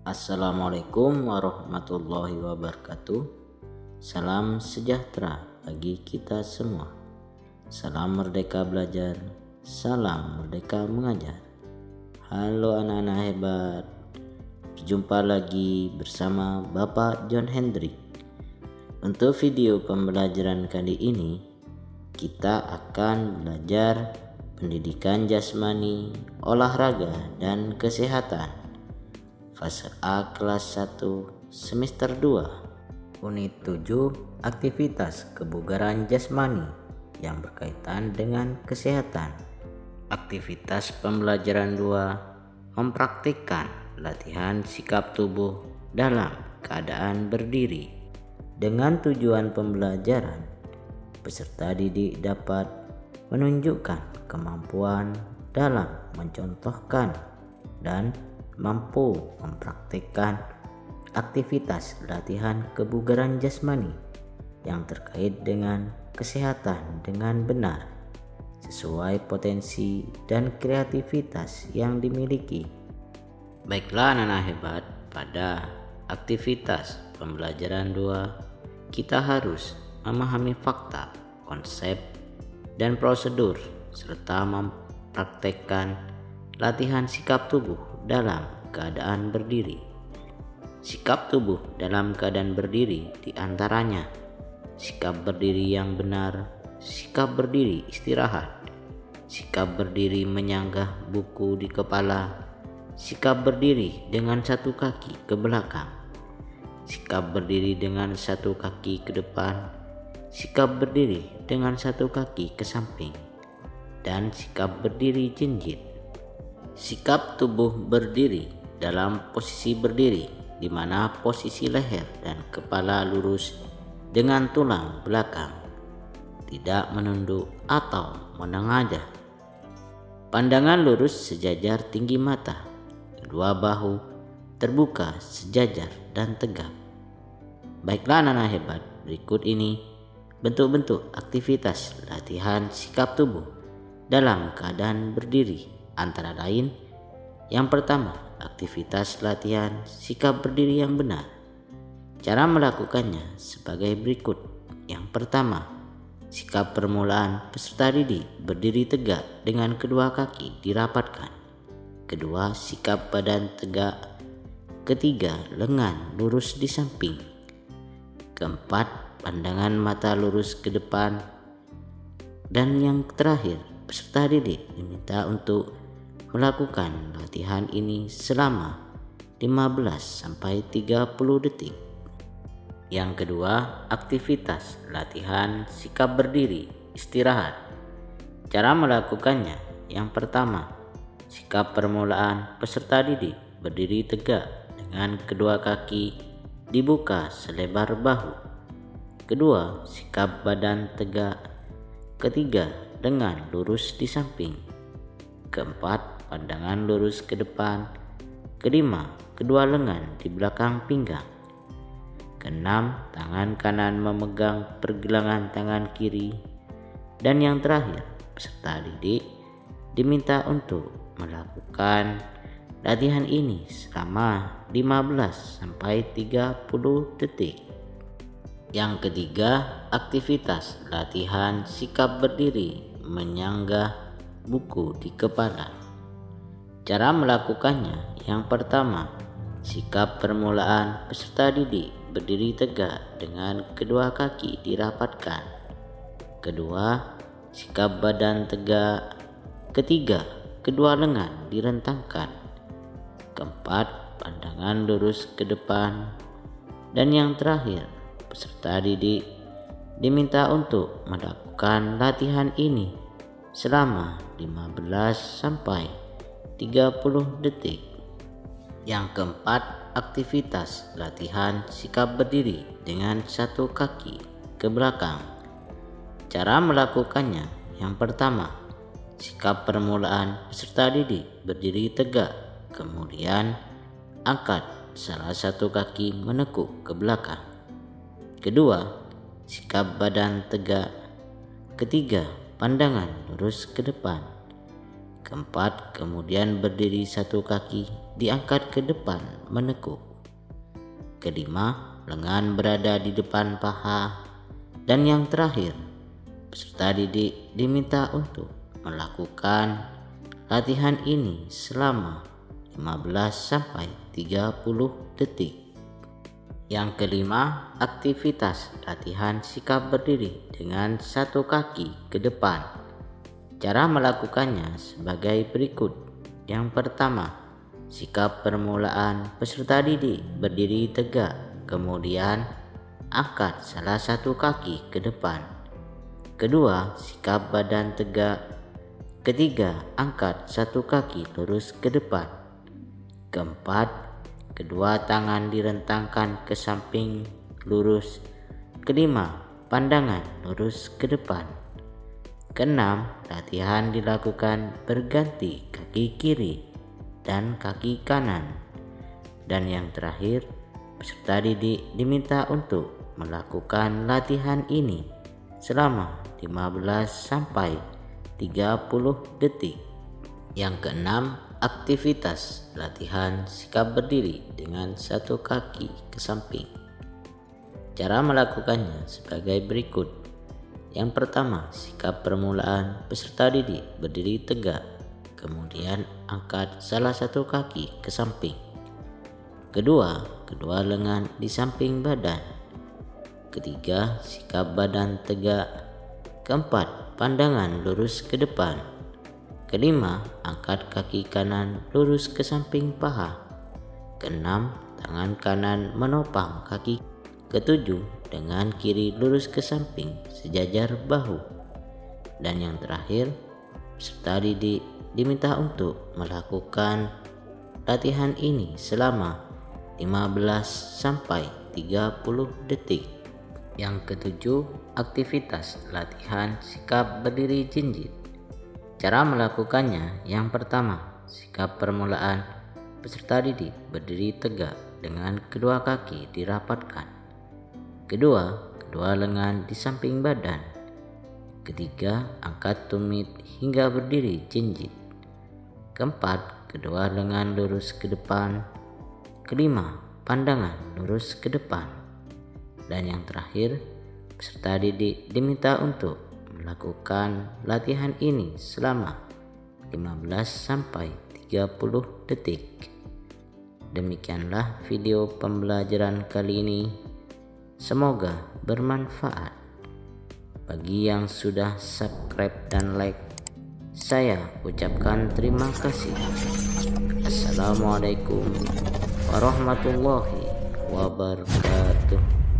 Assalamualaikum warahmatullahi wabarakatuh. Salam sejahtera bagi kita semua. Salam merdeka belajar, salam merdeka mengajar. Halo anak-anak hebat, berjumpa lagi bersama Bapak John Hendrik. Untuk video pembelajaran kali ini, kita akan belajar pendidikan jasmani, olahraga, dan kesehatan. Fase A kelas 1 semester 2 Unit 7 aktivitas kebugaran jasmani yang berkaitan dengan kesehatan. Aktivitas pembelajaran 2 mempraktikkan latihan sikap tubuh dalam keadaan berdiri. Dengan tujuan pembelajaran, peserta didik dapat menunjukkan kemampuan dalam mencontohkan dan mampu mempraktikkan aktivitas latihan kebugaran jasmani yang terkait dengan kesehatan dengan benar sesuai potensi dan kreativitas yang dimiliki. Baiklah anak-anak hebat, pada aktivitas pembelajaran 2 kita harus memahami fakta, konsep, dan prosedur serta mempraktekkan latihan sikap tubuh dalam keadaan berdiri. Sikap tubuh dalam keadaan berdiri diantaranya sikap berdiri yang benar, sikap berdiri istirahat, sikap berdiri menyanggah buku di kepala, sikap berdiri dengan satu kaki ke belakang, sikap berdiri dengan satu kaki ke depan, sikap berdiri dengan satu kaki ke samping, dan sikap berdiri jinjit. Sikap tubuh berdiri dalam posisi berdiri, di mana posisi leher dan kepala lurus dengan tulang belakang, tidak menunduk atau menengadah. Pandangan lurus sejajar tinggi mata, kedua bahu terbuka sejajar dan tegak. Baiklah anak-anak hebat, berikut ini bentuk-bentuk aktivitas latihan sikap tubuh dalam keadaan berdiri. Antara lain, yang pertama, aktivitas latihan sikap berdiri yang benar. Cara melakukannya sebagai berikut. Yang pertama, sikap permulaan peserta didik berdiri tegak dengan kedua kaki dirapatkan. Kedua, sikap badan tegak. Ketiga, lengan lurus di samping. Keempat, pandangan mata lurus ke depan. Dan yang terakhir, peserta didik diminta untuk melakukan latihan ini selama 15-30 detik. Yang kedua, aktivitas latihan sikap berdiri istirahat. Cara melakukannya, yang pertama, sikap permulaan peserta didik berdiri tegak dengan kedua kaki dibuka selebar bahu. Kedua, sikap badan tegak. Ketiga, lengan lurus di samping. Keempat, pandangan lurus ke depan. Kelima, kedua lengan di belakang pinggang. Keenam, tangan kanan memegang pergelangan tangan kiri. Dan yang terakhir, peserta didik diminta untuk melakukan latihan ini selama 15-30 detik. Yang ketiga, aktivitas latihan sikap berdiri menyanggah buku di kepala. Cara melakukannya, yang pertama, sikap permulaan peserta didik berdiri tegak dengan kedua kaki dirapatkan. Kedua, sikap badan tegak. Ketiga, kedua lengan direntangkan. Keempat, pandangan lurus ke depan. Dan yang terakhir, peserta didik diminta untuk melakukan latihan ini selama 15-30 detik. Yang keempat, aktivitas latihan sikap berdiri dengan satu kaki ke belakang. Cara melakukannya, yang pertama, sikap permulaan peserta didik berdiri tegak, kemudian angkat salah satu kaki menekuk ke belakang. Kedua, sikap badan tegak. Ketiga, pandangan lurus ke depan. Keempat, kemudian berdiri satu kaki diangkat ke depan menekuk. Kelima, lengan berada di depan paha. Dan yang terakhir, peserta didik diminta untuk melakukan latihan ini selama 15-30 detik. Yang kelima, aktivitas latihan sikap berdiri dengan satu kaki ke depan. Cara melakukannya sebagai berikut. Yang pertama, sikap permulaan peserta didik berdiri tegak, kemudian angkat salah satu kaki ke depan. Kedua, sikap badan tegak. Ketiga, angkat satu kaki lurus ke depan. Keempat, kedua tangan direntangkan ke samping lurus. Kelima, pandangan lurus ke depan. Keenam, latihan dilakukan berganti kaki kiri dan kaki kanan. Dan yang terakhir, peserta didik diminta untuk melakukan latihan ini selama 15-30 detik. Yang keenam, aktivitas latihan sikap berdiri dengan satu kaki ke samping. Cara melakukannya sebagai berikut. Yang pertama, sikap permulaan peserta didik berdiri tegak, kemudian angkat salah satu kaki ke samping. Kedua, kedua lengan di samping badan. Ketiga, sikap badan tegak. Keempat, pandangan lurus ke depan. Kelima, angkat kaki kanan lurus ke samping paha. Keenam, tangan kanan menopang kaki. Ketujuh, dengan kiri lurus ke samping sejajar bahu. Dan yang terakhir, peserta didik diminta untuk melakukan latihan ini selama 15-30 detik. Yang ketujuh, aktivitas latihan sikap berdiri jinjit. Cara melakukannya, yang pertama, sikap permulaan peserta didik berdiri tegak dengan kedua kaki dirapatkan. Kedua, kedua lengan di samping badan. Ketiga, angkat tumit hingga berdiri jinjit. Keempat, kedua lengan lurus ke depan. Kelima, pandangan lurus ke depan. Dan yang terakhir, peserta didik diminta untuk melakukan latihan ini selama 15-30 detik. Demikianlah video pembelajaran kali ini. Semoga bermanfaat. Bagi yang sudah subscribe dan like, saya ucapkan terima kasih. Assalamualaikum warahmatullahi wabarakatuh.